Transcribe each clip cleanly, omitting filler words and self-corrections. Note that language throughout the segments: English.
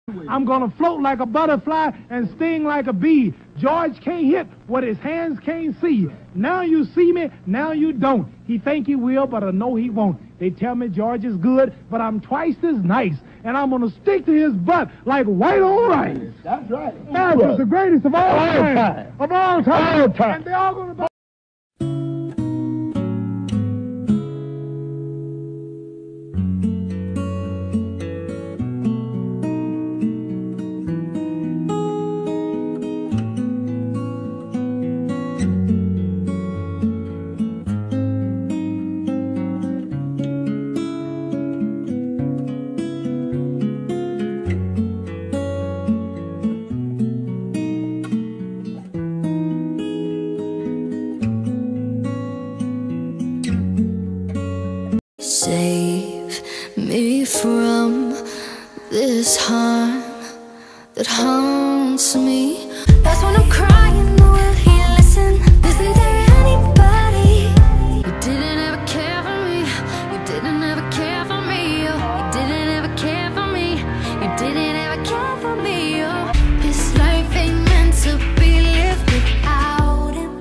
I'm gonna float like a butterfly and sting like a bee. George can't hit what his hands can't see. Now you see me, now you don't. He think he will, but I know he won't. They tell me George is good, but I'm twice as nice. And I'm gonna stick to his butt like white on rice. That's right. That's the greatest of all time. Of all time. All time. And they're all gonna... Save me from this harm that haunts me. That's when I'm crying, will he listen? Isn't there anybody? You didn't ever care for me. You didn't ever care for me. Oh, you didn't ever care for me. You didn't ever care for me. Oh, this life ain't meant to be lived without him.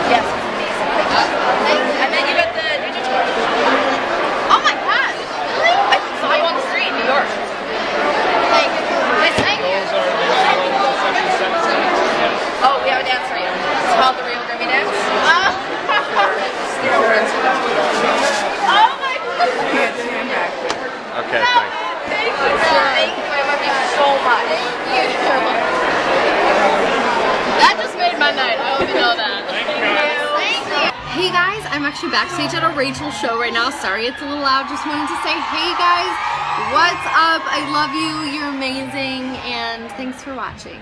Yes, it's amazing. I met you at the Ninja Tour. Oh my god! Really? I saw you on the street in New York. Thank you. Oh, we have a dance for you. It's called the Real Grimmy Dance. Oh my god! Okay, thanks. Thank you. Thank you. I love you so much. Thank you. That just made my night. I hope you know that. Thank you. Hey guys, I'm actually backstage at a Rachel show right now. Sorry it's a little loud. Just wanted to say, hey guys, what's up? I love you. You're amazing. And thanks for watching.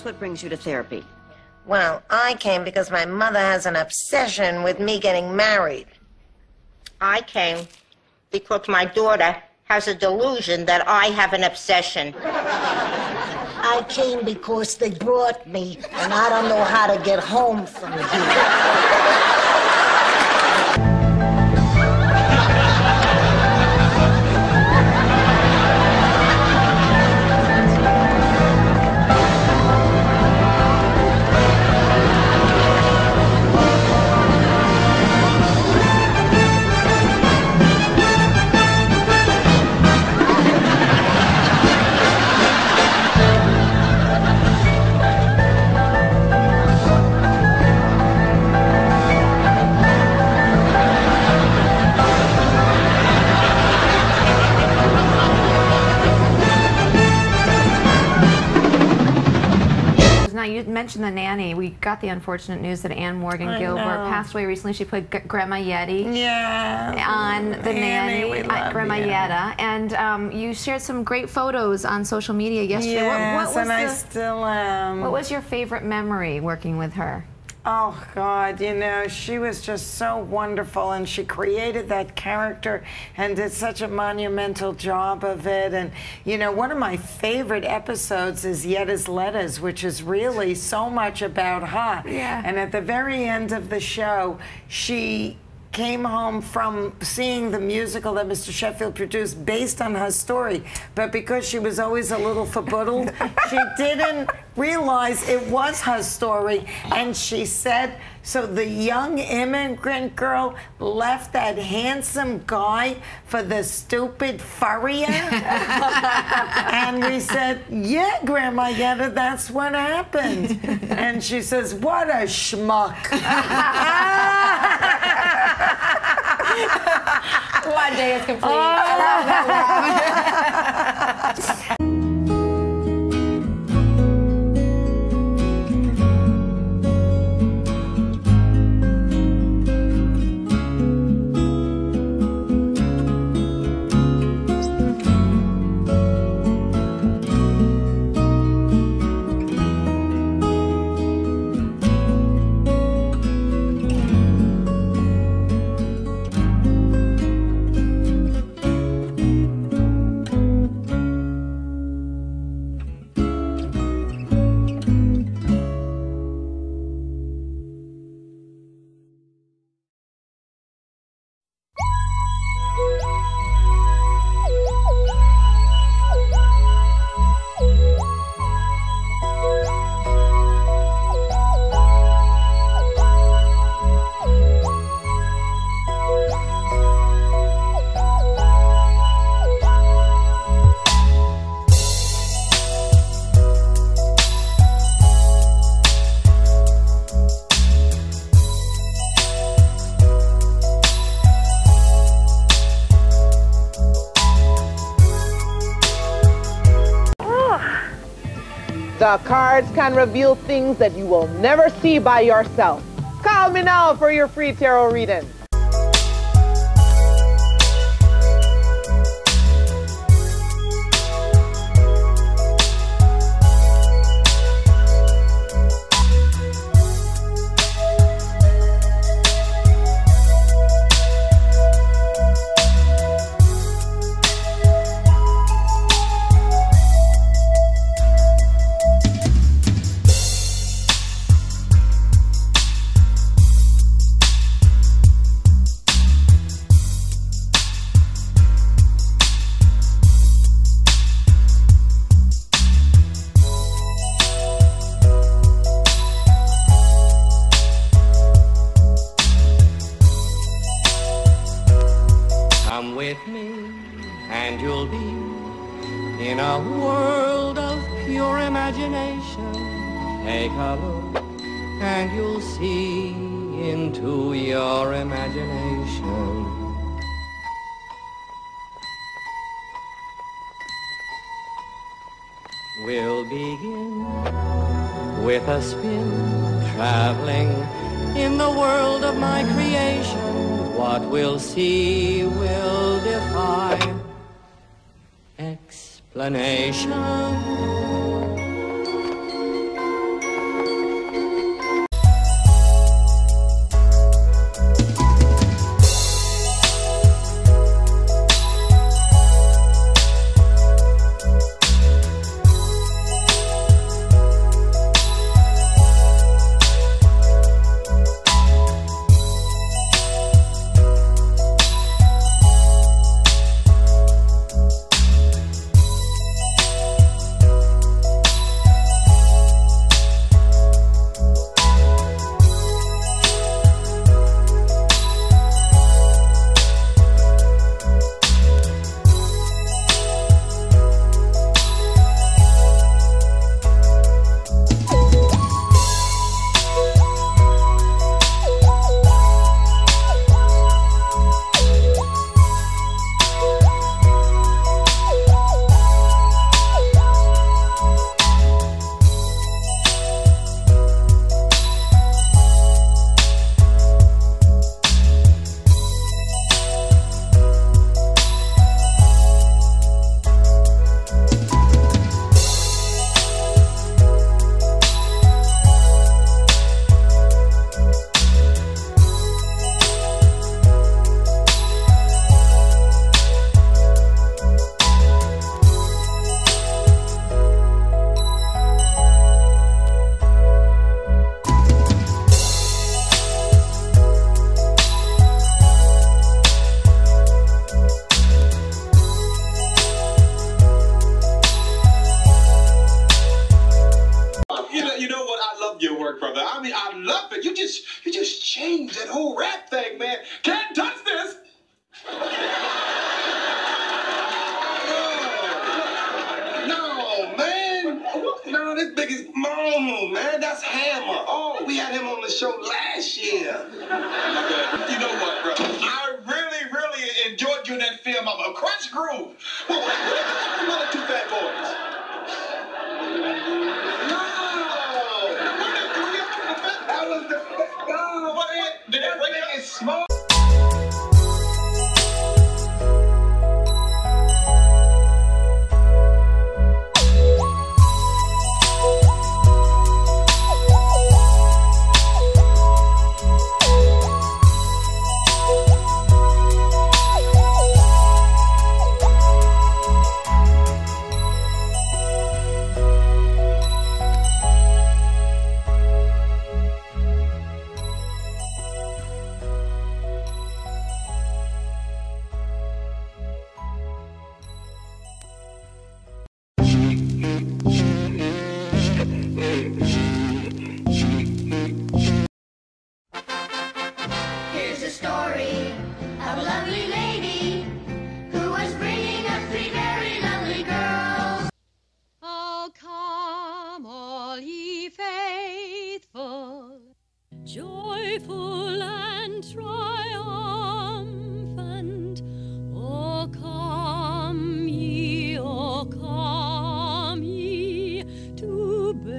What brings you to therapy? Well, I came because my mother has an obsession with me getting married. I came because my daughter has a delusion that I have an obsession. I came because they brought me, and I don't know how to get home from here. Now, you mentioned the nanny. We got the unfortunate news that Anne Morgan Gilbert passed away recently. She played Grandma Yeti on the nanny, Grandma Yetta. And you shared some great photos on social media yesterday. Yes, and I still am. What was your favorite memory working with her? Oh, God, you know, she was just so wonderful, and she created that character and did such a monumental job of it. And, you know, one of my favorite episodes is Yetta's Letters, which is really so much about her. Yeah. And at the very end of the show, she came home from seeing the musical that Mr. Sheffield produced based on her story, but because she was always a little forboodled, she didn't realize it was her story, and she said, so the young immigrant girl left that handsome guy for the stupid furrier? And we said, yeah, Grandma Yetta, that's what happened. And she says, what a schmuck. One day is complete. I love that laugh. The cards can reveal things that you will never see by yourself. Call me now for your free tarot reading. Come with me, and you'll be in a world of pure imagination. Take a look, and you'll see into your imagination. We'll begin with a spin, traveling in the world of my creation. What we'll see will defy explanation. that whole rap thing, man. Can't touch this. No, man. No, this big is man. That's Hammer. Oh, we had him on the show last year. You know what, bro? I really enjoyed you in that film. I'm a Crunch Groove. Well, what's the other two fat boys? That was the what? Did it bring it small? Here's a story of a lovely lady who was bringing up three very lovely girls. Oh, come, all ye faithful, joyful and triumphant. Oh, come ye to Bethlehem.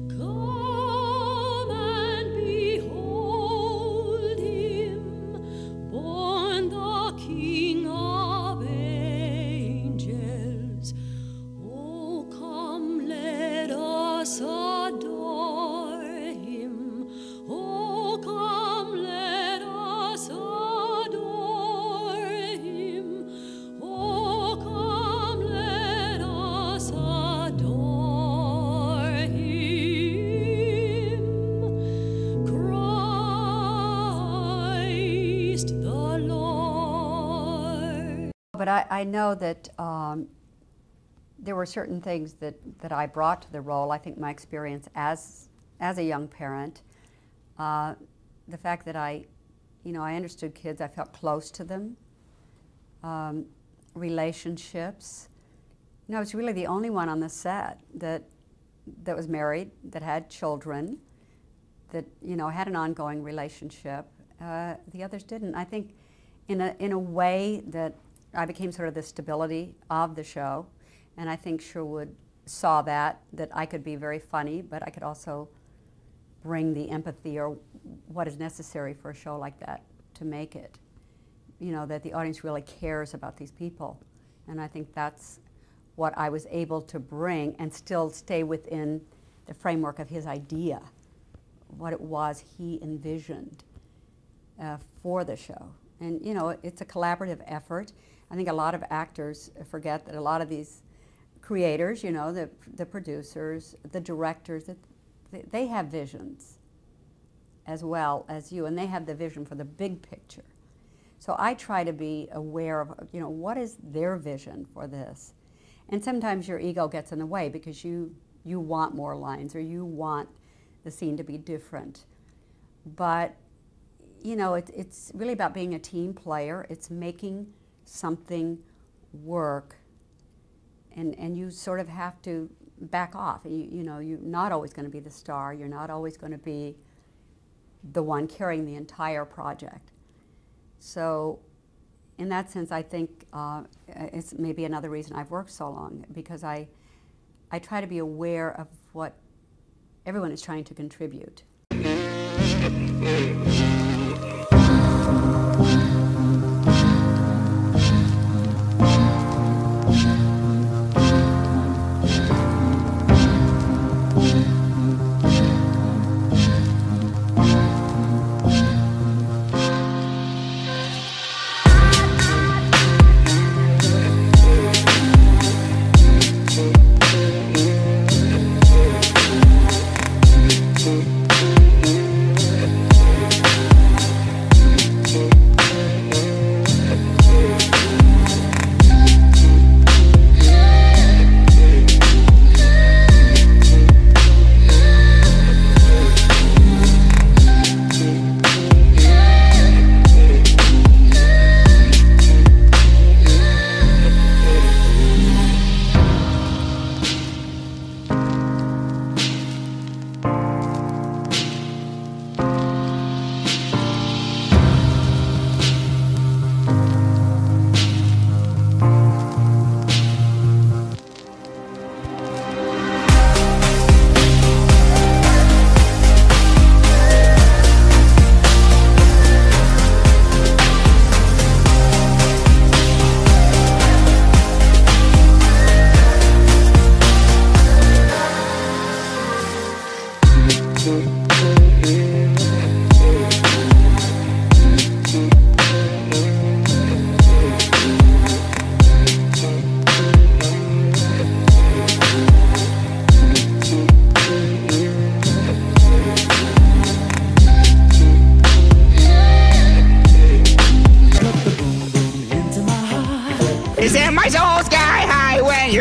Come and behold him, born the King of angels. Oh, come, let us adore him. Oh, come, let us adore him. Oh, come, let us adore him. Christ the Lord. But I know that there were certain things that I brought to the role. I think my experience as a young parent, the fact that I understood kids, I felt close to them, relationships. I was really the only one on the set that was married, that had children, that had an ongoing relationship. The others didn't. I think in a way that I became sort of the stability of the show, and I think Sherwood saw that I could be very funny, but I could also bring the empathy or what is necessary for a show like that to make it. That the audience really cares about these people. And I think that's what I was able to bring and still stay within the framework of his idea, what it was he envisioned for the show. And it's a collaborative effort. I think a lot of actors forget that a lot of these creators, the producers, the directors, that they have visions as well as you, and they have the vision for the big picture. So I try to be aware of, what is their vision for this? And sometimes your ego gets in the way because you want more lines or you want the scene to be different. But, it's really about being a team player. It's making something work, and you sort of have to back off. You're not always going to be the star. You're not always going to be the one carrying the entire project. So in that sense, I think it's maybe another reason I've worked so long, because I try to be aware of what everyone is trying to contribute.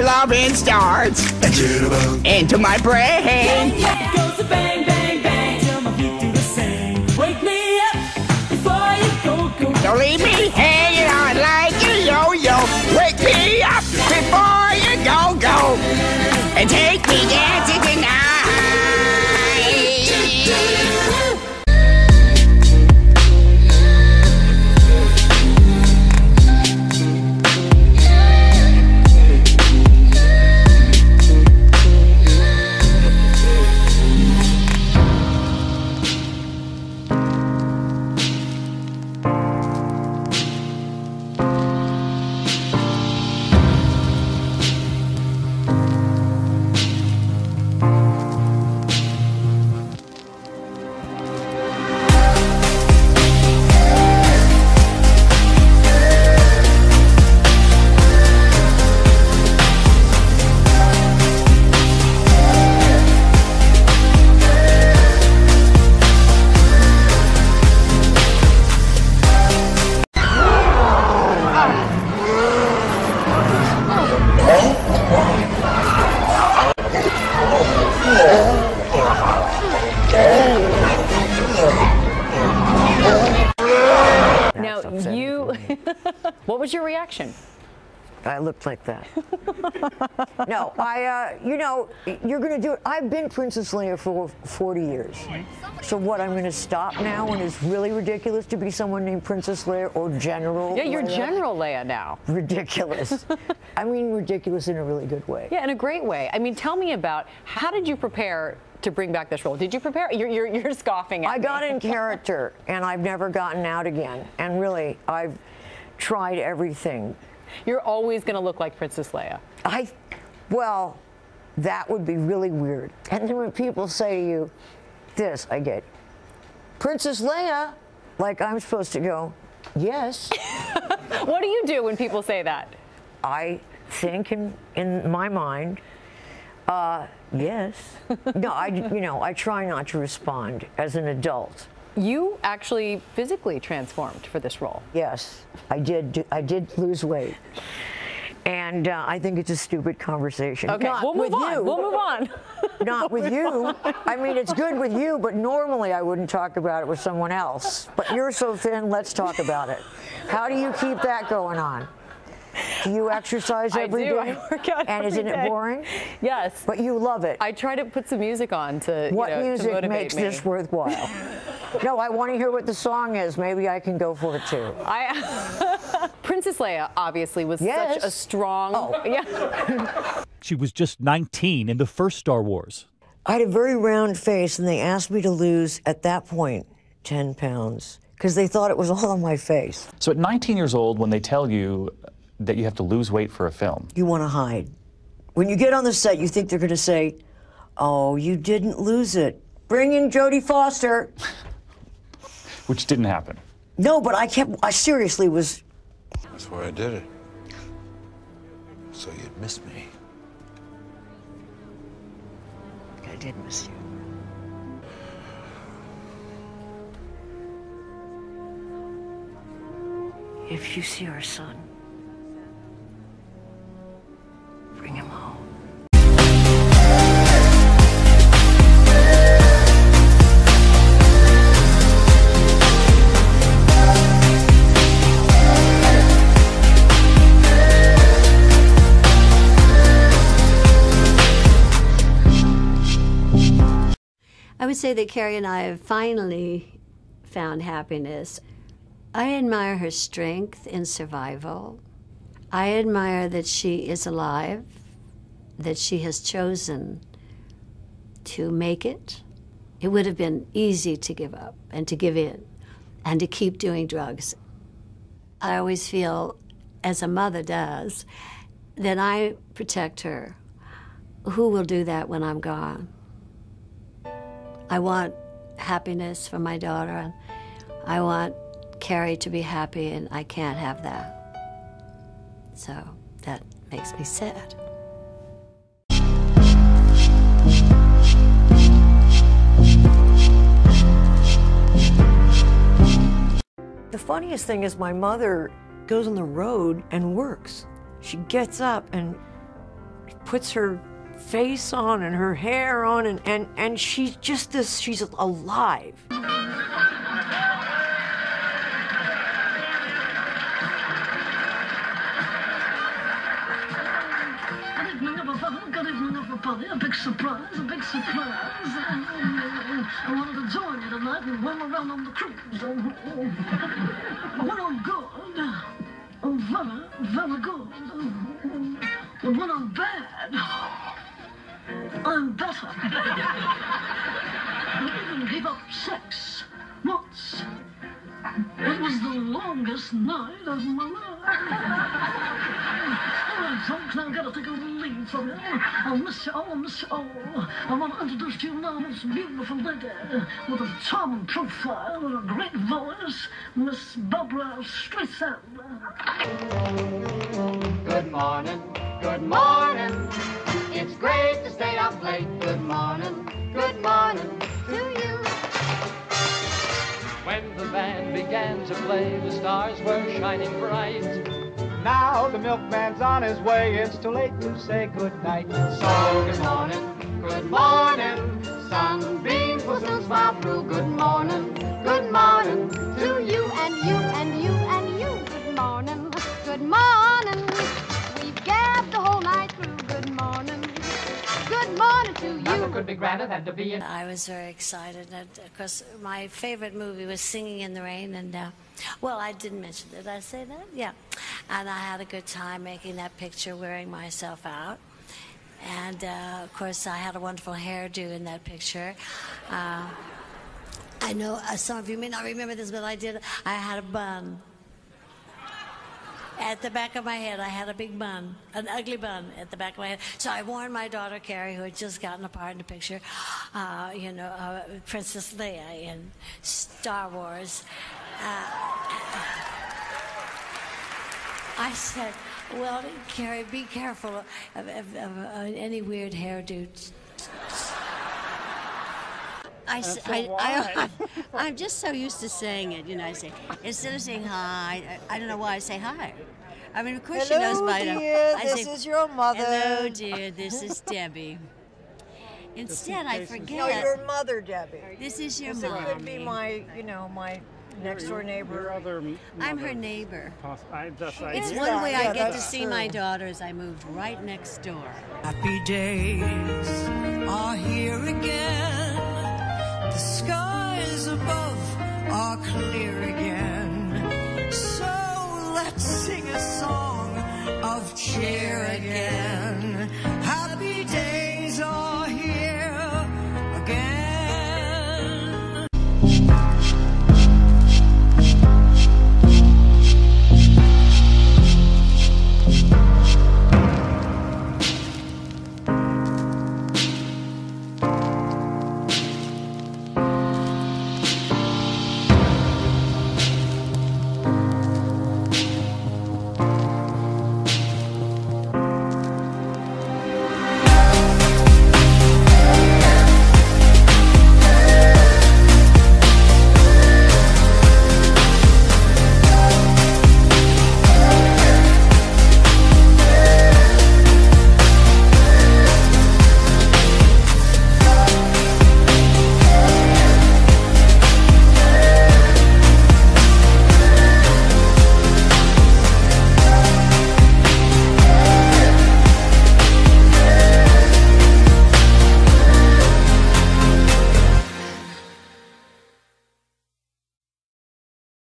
your loving starts into my brain. Goes the bang, bang, bang, till my feet do the same. Wake me up before you go. Don't leave me hanging on like a yo-yo. Wake me up before you go. And take me dancing tonight. What was your reaction? I looked like that. No, you know, you're going to do it. I've been Princess Leia for 40 years. So what, I'm going to stop now when it's really ridiculous to be someone named Princess Leia or General Yeah, you're Leia? General Leia now. Ridiculous. I mean, ridiculous in a really good way. Yeah, in a great way. I mean, tell me about, how did you prepare to bring back this role? Did you prepare? You're scoffing at me. I got in character, and I've never gotten out again. And really, I've tried everything. You're always going to look like Princess Leia. Well, that would be really weird. And then when people say to you, this, I get, Princess Leia, like I'm supposed to go, yes. What do you do when people say that? I think in my mind, yes. No, I try not to respond as an adult. You actually physically transformed for this role. Yes, I did lose weight. And I think it's a stupid conversation. Okay, we'll move on. We'll move on. Not with you. I mean, it's good with you, but normally I wouldn't talk about it with someone else. But you're so thin, let's talk about it. How do you keep that going on? Do you exercise every day? I work out and isn't it boring? Yes. But you love it. I try to put some music on to, what music to motivate makes me. this worthwhile? No, I want to hear what the song is. Maybe I can go for it too. Princess Leia obviously was such a strong. Yeah. She was just 19 in the first Star Wars. I had a very round face, and they asked me to lose, at that point, 10 pounds, because they thought it was all on my face. So at 19 years old, when they tell you that you have to lose weight for a film, you want to hide. When you get on the set, you think they're going to say, oh, you didn't lose it. Bring in Jodie Foster. Which didn't happen. No, but I seriously was. That's why I did it. So you'd miss me. I did miss you. If you see our son, bring him home. I would say that Carrie and I have finally found happiness. I admire her strength in survival. I admire that she is alive, that she has chosen to make it. It would have been easy to give up and to give in and to keep doing drugs. I always feel, as a mother does, that I protect her. Who will do that when I'm gone? I want happiness for my daughter, and I want Carrie to be happy, and I can't have that. So that makes me sad. The funniest thing is my mother goes on the road and works. She gets up and puts her face on and her hair on, and she's just this, she's alive. Good evening, everybody. A big surprise, a big surprise. I wanted to join you tonight and roam around on the cruise. When I'm good, very, very good. But when I'm bad, I'm better. I even gave up sex once. It was the longest night of my life. All right, folks, now I gotta take a little leave from you. I'll miss you all, I'll miss you all. I want to introduce to you now this beautiful lady with a charming profile and a great voice, Miss Barbara Streisand. Good morning, good morning. It's great to stay up late. Good morning to you. When the band began to play, the stars were shining bright. Now the milkman's on his way, it's too late to say goodnight. So good morning, sunbeams will soon smile through. Good morning to you and you and you and you. Good morning, we've gabbed the whole night through. Good morning to you. Nothing could be grander than to be in. I was very excited, and of course my favorite movie was Singing in the Rain, and well, I didn't mention, did I say that? Yeah. And I had a good time making that picture, wearing myself out. And of course I had a wonderful hairdo in that picture. I know some of you may not remember this, but I had a bun. At the back of my head, I had a big bun, an ugly bun at the back of my head. So I warned my daughter, Carrie, who had just gotten a part in the picture, Princess Leia in Star Wars. I said, well, Carrie, be careful of any weird hairdo. I'm just so used to saying it, I say, instead of saying hi, I don't know why I say hi. I mean, of course she knows by now. Dear, this is your mother. Hello, dear, this is Debbie. Instead, I forget. No, your mother, Debbie. This is your mom. mom. It could be my, my next door neighbor. I'm her neighbor. It's one way I get to see my daughters. I moved right next door. Happy days are here again. The skies above are clear again. So let's sing a song of cheer again.